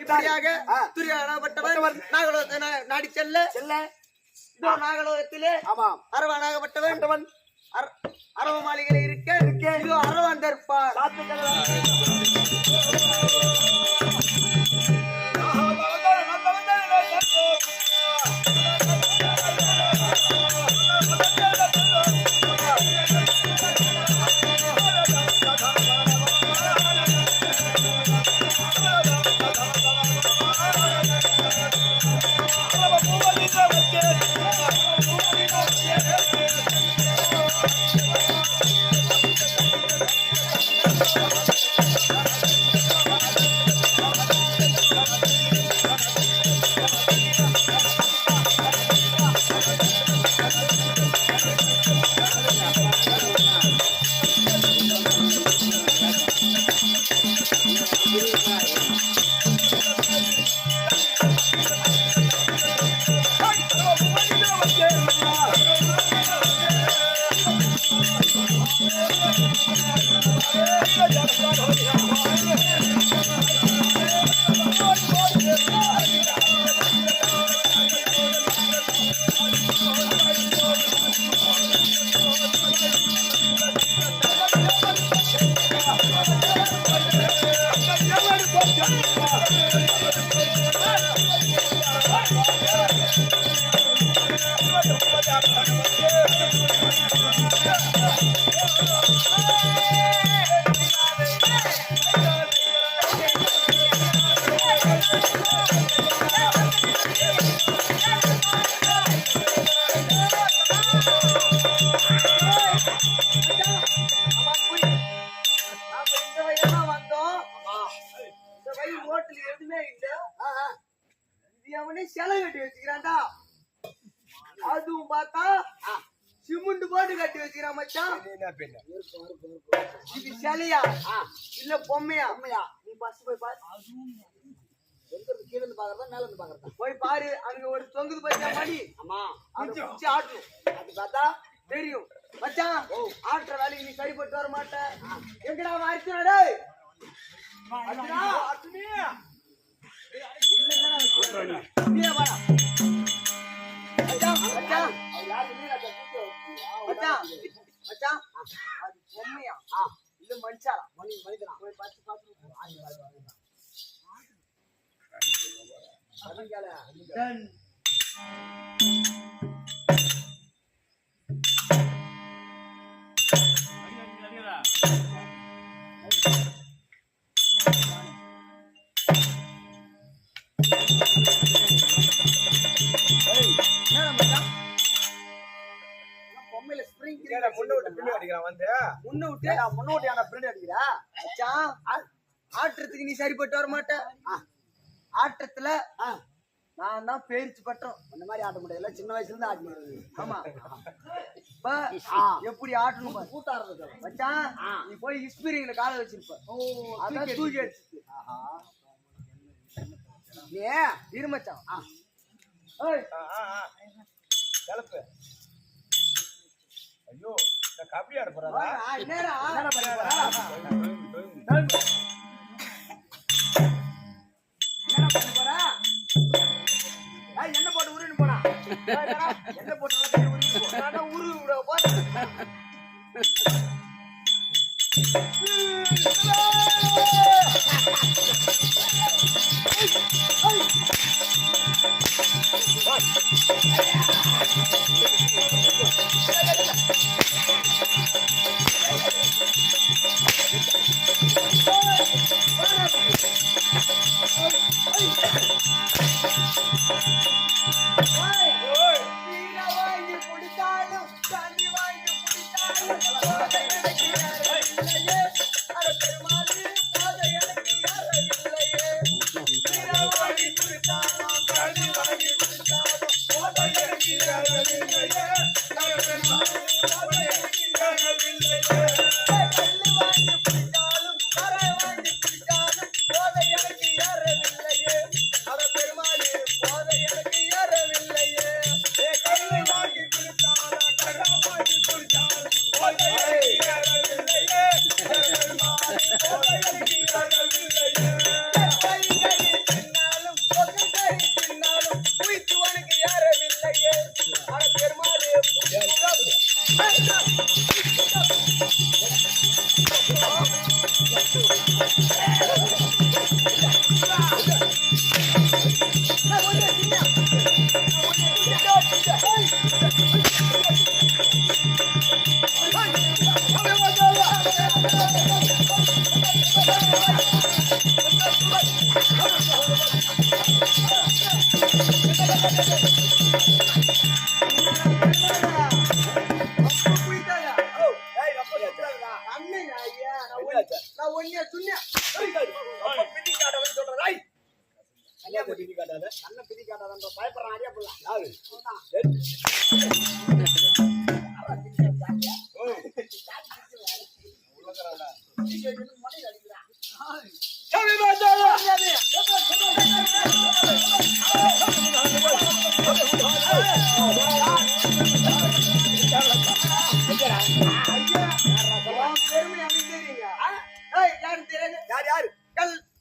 துரியாகப்பட்டவன் நாகலோகத்தை நாடி செல்ல இதோ நாகலோகத்திலே அரவனாகப்பட்டவன் அரவ மாளிகையில் இருக்க இதோ அரவன் தற்பார் செலை கட்டி வச்சுக்கிறான்டா அதுவும் பார்த்தா சிமெண்ட் போட்டு கட்டி வச்சுக்கிறான் மச்சான் இது சிலையா இல்ல பொம்மையா நீ பஸ் போய் பாரு கீழே இருந்து பாக்குறதா மேல இருந்து பாக்குறதா போய் பாரு அங்க ஒரு தொங்குது பச்சா மணி ஆட்டும் அது பார்த்தா தெரியும் மச்சான் ஆட்டுற வேலைக்கு நீ சரிப்பட்டு வர மாட்ட எங்கடா அடிச்சுடா மனுஷாரா மனிதனா போய் பார்த்து ஆட்டத்துக்கு நீ சரிப்பட்டு வர மாட்ட ஆட்டத்துல நான் தான் பேரிச்சு பட்டோம் அந்த மாதிரி ஆட்ட முடியல சின்ன வயசுல இருந்து ஆட்ட முடியாது ஆமா இப்ப எப்படி ஆட்டணும் கூட்டாடுறது மச்சான் நீ போய் இஸ்பிரிங்ல காலை வச்சிருப்ப அதான் தூக்கி அடிச்சு இரு மச்சான் ஐயோ கபடி ஆட போறா என்னடா என்ன போட்டு உருன்னு போனா என்ன போட்டு உரு பிடி காட்டாத. கண்ணை பிடி காட்டாதன்ற பயப்படுறான் அடியா புள்ள. யாரு? ஓ, உள்ளக்கறாடா. மணியில் அடிக்கிறான். சாமி பாத்தாடா. பெருமை அப்படின்னு தெரியுங்க. ஏய், யாருக்கு தெரியாது? யார் யாரு?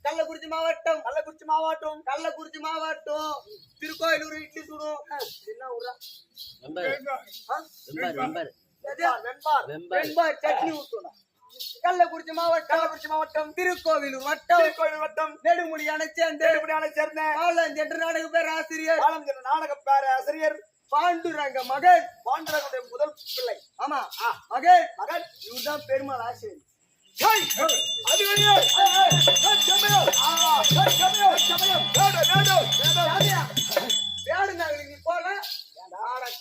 கள்ளக்குறிச்சி மாவட்டம் கள்ளக்குறிச்சி மாவட்டம் கள்ளக்குறிச்சி மாவட்டம் திருக்கோயிலூர் இட்லி சுடும். என்ன ஊரா? வெண்பார் சட்னி ஊத்தணும். கள்ளக்குறிச்சி மாவட்டம் திருக்கோவிலூர் வட்டம் நெடுமுடியான சேர்ந்த காலஞ்சென்ற நாடக பேர் ஆசிரியர் பாண்டுரங்க மகன் பாண்டுரங்குடைய முதல் பிள்ளை. ஆமா மகன் இவர்தான் பெருமாள் ஆசிரியர். வேடந்தாங்க நீ போல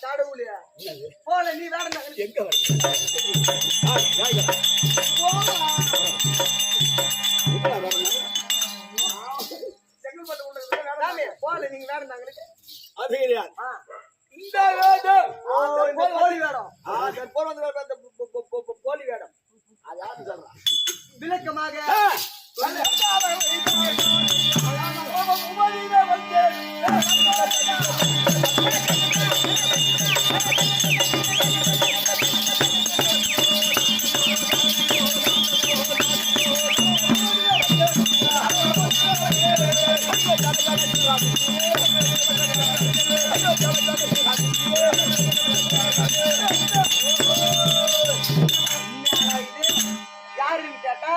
கடவுளியா போல நீ வேடந்தாங்க எங்க வர செங்கல்பட்டு உள்ள போல நீங்க வேடந்தாங்களுக்கு அது கிடையாது. இந்த வேடம் போலி வேடம் போலி வேடம் அது யாரு சொல்றான்? விளக்கமாக யாருன்னு கேட்டா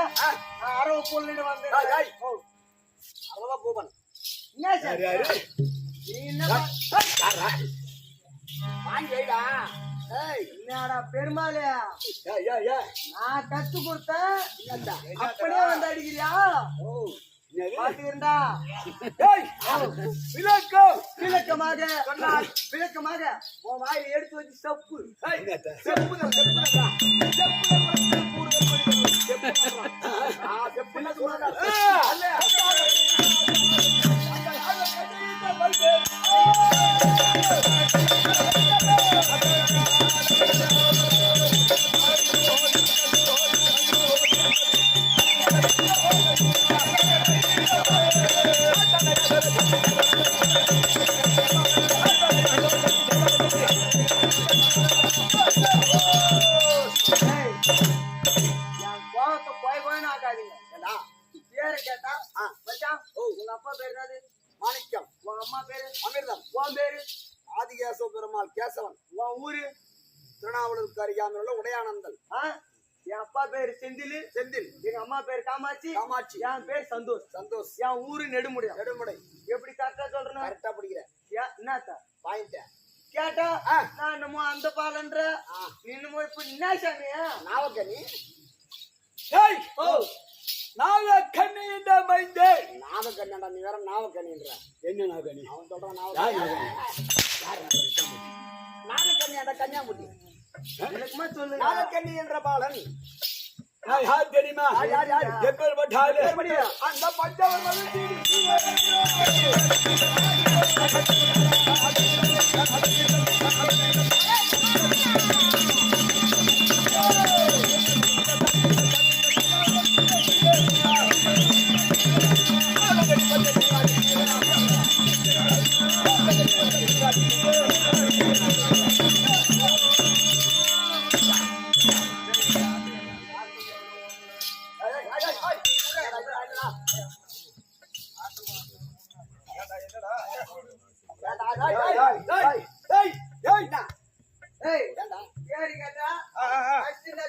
அரவு பொண்ணு வந்து அதெல்லாம் போவன். என்ன சார் நீ என்ன வாங்கிடா. என்னடா பெருமாளே நான் கத்து கொடுத்தேன் அப்படியே வந்து அடிக்கிறியா? பாத்துக்கிறா விளக்கமாக உன் வாயில எடுத்து வச்சு செப்பு மாணிக்கம். உங்க அம்மா பேரு அமிர்தம். உன் பேரு ஆதிகேசவ பெருமாள் கேசவன். உன் ஊரு திருநாவலூருக்கு அருகாமையில் உள்ள உடையானந்தல். என் அப்பா பேரு செந்தில். எங்க அம்மா பேரு காமாட்சி. என் பேர் சந்தோஷ். என் ஊரு நெடுமுடை. எப்படி கரெக்டா சொல்றேன்? கரெக்டா பிடிக்கிறேன். என்னத்த பாயிண்ட கேட்டா நான் என்னமோ அந்த பாலன்ற இன்னமோ இப்ப என்ன சாமியா நாவக்கண்ணி. நாவக்கண்ணி என்ற மைந்தே. நாவக்கண்ணா நீ வேற நாவக்கண்ணின்ற. என்ன நாவக்கண்ணி? அவன் சொல்றான் நாவக்கண்ணி. நாவக்கண்ணியாடா கன்னியாகுமரி. எனக்குமா சொல்லு. நாவக்கண்ணி என்ற பாலன் யார் தெரியுமா? எப்பேர் பட்டாலே அந்த பஞ்சவர் வந்து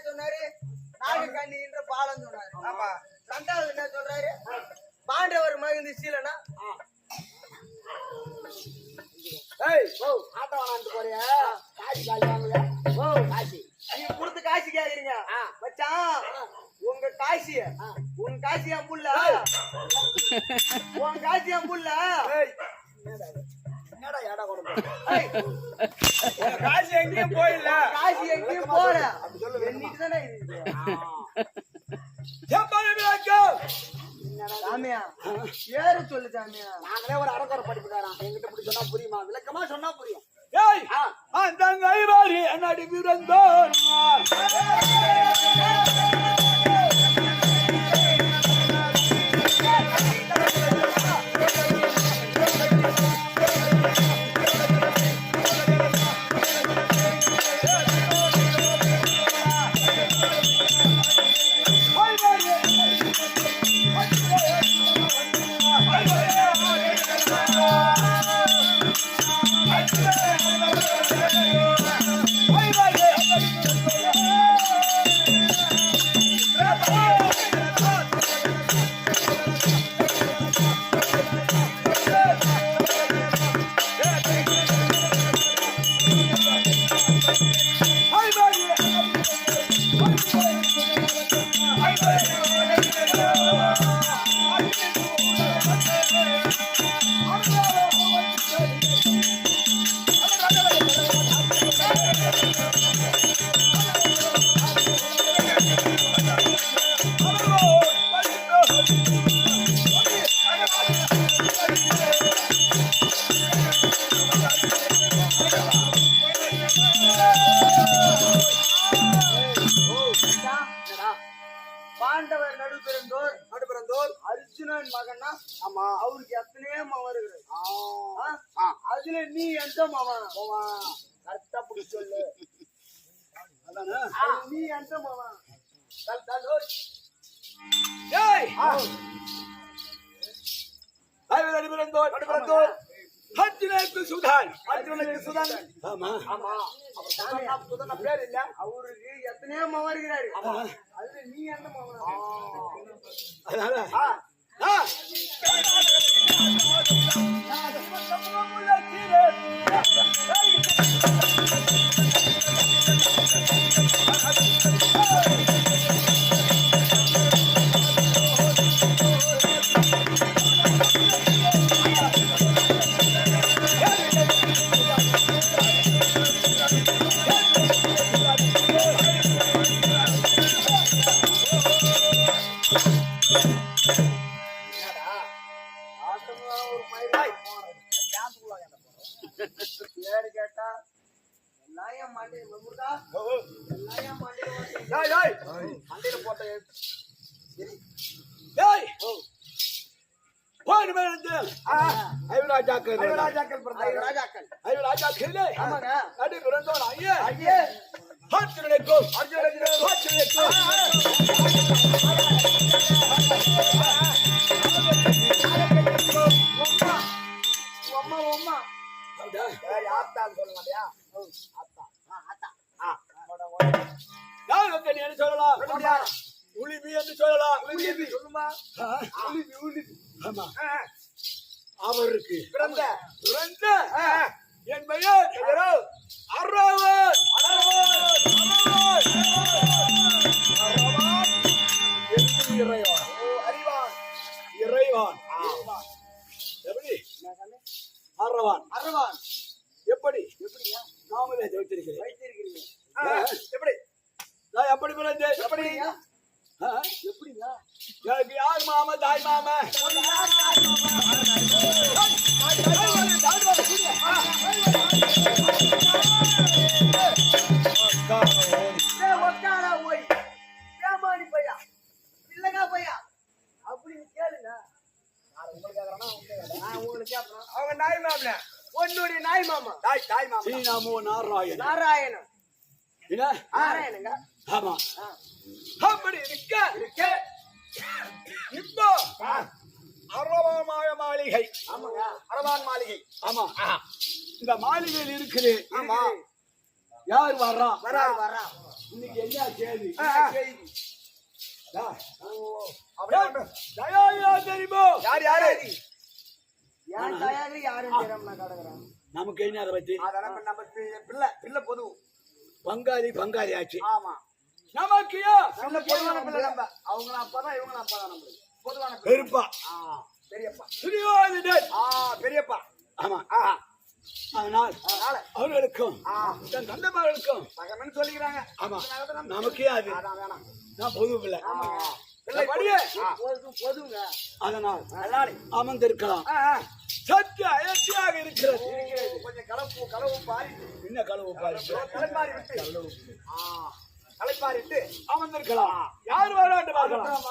சொன்னாரு நாகக்கண்ணி என்ற பாலம் சொன்னாரு. ரெண்டாவது என்ன சொல்றாரு? பாண்டவர் மகிழ்ந்து சீலனா ஆட்டோ வாங்கிட்டு போறியா? காசு காசு நீங்க கொடுத்து காசு கேக்குறீங்க மச்சான். உங்க காசிய உன் காசி அம்புள்ள உன் காசி அம்புள்ள என்னடா ஏடா கொடுப்ப? காசு எங்கேயும் போயில. காசி எங்கேயும் போற அப்படி சொல்ல எண்ணிட்டு தானே இருக்கு. சாமியா ஏறு சொல்லு சாமி. நாங்களே ஒரு அரக்குறை படிப்புக்காரன். என்கிட்ட இப்படி சொன்னா புரியுமா? விளக்கமா சொன்னா புரியும். ஏய் அந்த கைவாரி அண்ணாடி பிறந்தோர் பாண்டவர் நடுபிறந்தோர் அர்ஜுனன் மகன்னா. ஆமா, அவருக்கு எத்தனையோ மகன் இருக்கிறார். அதுல நீ எந்த மகன்? கரெக்டா புடி சொல்லு. நீ எந்த மகன்? நடுபிறந்தோர் அர்ஜுனனுக்கு சுதான். ஆமா ஆமா, சுதன் பேர் இல்ல. அவருக்கு எத்தனையோ மகன் இருக்கிறாரு. அதுல நீ எந்த மகன்? அதனால பேரு கேட்டா எல்லாயும் மண்டையில மண்டையில போட்ட சொல்லலாம். உளிவி என்று சொல்லலாம். சொல்லுமா? அவருக்கு பிறந்த என் பெயர் அரவன். இறைவான் எப்படி? அரவான் எப்படி? எப்படியா நாமளே வைத்திருக்கிறேன். வைத்திருக்கிறீங்க? எப்படி? நான் எப்படி பிறந்தேன்? எப்படியா? எனக்கு யார் மாமா? தாய் மாமா. அவங்க நாய் மாமன உன்னுடைய நாய் மாமா. தாய் மாமா சீனாமோ நாராயணன். நாராயணங்க. ஆமா, அப்படி இருக்க இப்போ அரவான் மாளிகை. ஆமாங்க, அரவான் மாளிகை. ஆமா, இந்த மாளிகையில் இருக்குது. ஆமா, யார் வர்றா? இன்னைக்கு என்ன செய்தி? தெரியுமோ? யாரு யாரும் தெரியாம கடக்குறான். நமக்கு என்ன அதை பத்தி? நம்ம பிள்ளை பொது பங்காளி ஆச்சு. ஆமா, நமக்கு பொதுவான பிள்ளை. நம்ம அவங்க அப்பதான் இவங்க அப்பதான் நம்மளுக்கு பொதுவான பெருப்பா பெரியப்பா பெரியப்பா. ஆமா, அதனால் அவர்களுக்கும் தன் தந்தைமார்களுக்கும் மகன் சொல்லிக்கிறாங்க. ஆமா, நமக்கே அது வேணாம். நான் பொது பிள்ளை. படியே. பொதுங்க. அதனால் அதனாலே அமர்ந்திருக்கலாம். சற்று அயற்சியாக இருக்கிறது. கொஞ்சம் களவு பாரி என்ன களவு பாரு? கலைப்பாரி விட்டு கலைப்பாரிட்டு அமர்ந்திருக்கலாம். யார் வராண்டு பார்க்கலாம்.